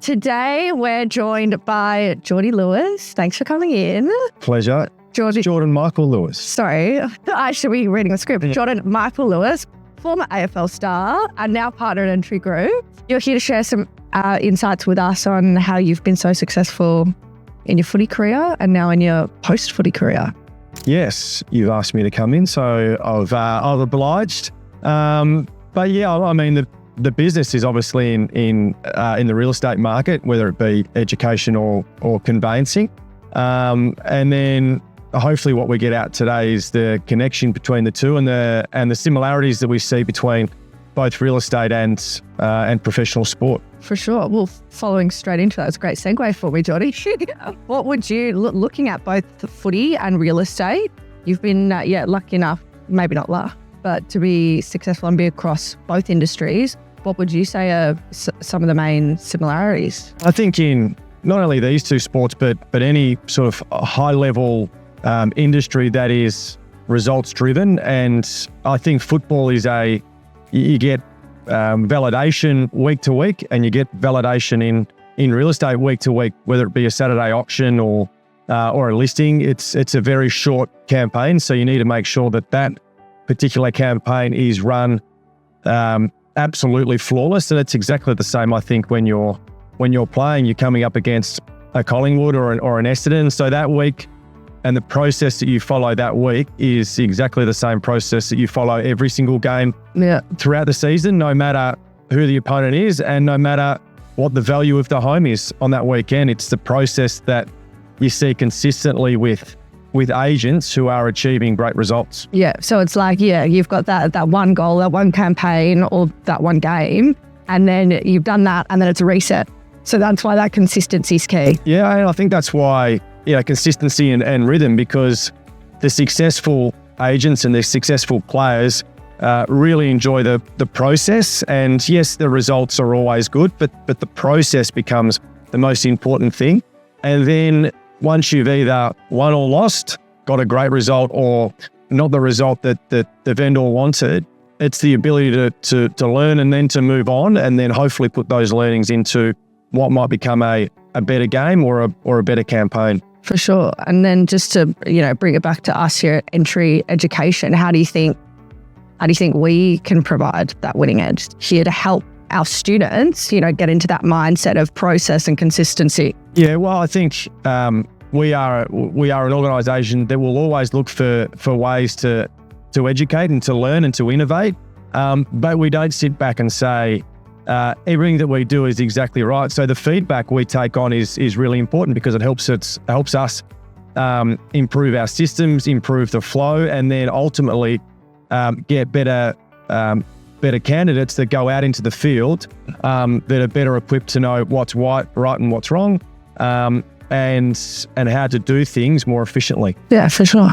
Today we're joined by Geordie Lewis. Thanks for coming in. Pleasure. Jordan Michael Lewis. Sorry, I should be reading the script. Jordan Michael Lewis, former AFL star and now partner at Entry Group. You're here to share some insights with us on how you've been so successful in your footy career and now in your post-footy career. Yes, you've asked me to come in, so I've obliged. But yeah, I mean, the business is obviously in the real estate market, whether it be education or conveyancing. And then hopefully what we get out today is the connection between the two and the similarities that we see between both real estate and professional sport. For sure. Well, following straight into that, it's a great segue for me, Geordie. What would you, looking at both the footy and real estate, you've been, lucky enough, maybe not luck, but to be successful and be across both industries. What would you say are some of the main similarities? I think in not only these two sports, but any sort of high-level industry that is results-driven, and I think football is you get validation week to week, and you get validation in real estate week to week, whether it be a Saturday auction or a listing. It's a very short campaign, so you need to make sure that particular campaign is run absolutely flawless. And it's exactly the same, I think, when you're playing. You're coming up against a Collingwood or an Essendon, so that week and the process that you follow that week is exactly the same process that you follow every single game throughout the season, no matter who the opponent is and no matter what the value of the home is on that weekend. It's the process that you see consistently with agents who are achieving great results. Yeah, so it's like, you've got that one goal, that one campaign or that one game, and then you've done that and then it's a reset. So that's why that consistency is key. Yeah, and I think that's why consistency and rhythm, because the successful agents and the successful players really enjoy the process. And yes, the results are always good, but the process becomes the most important thing. And then once you've either won or lost, got a great result or not the result that the vendor wanted, it's the ability to learn and then to move on, and then hopefully put those learnings into what might become a better game or a better campaign. For sure. And then just to, bring it back to us here at Entry Education, how do you think we can provide that winning edge here to help our students, get into that mindset of process and consistency? Yeah, well, I think we are an organisation that will always look for ways to educate and to learn and to innovate, but we don't sit back and say everything that we do is exactly right. So the feedback we take on is really important, because it helps us improve our systems, improve the flow, and then ultimately get better candidates that go out into the field that are better equipped to know what's right and what's wrong, and how to do things more efficiently. Yeah, for sure.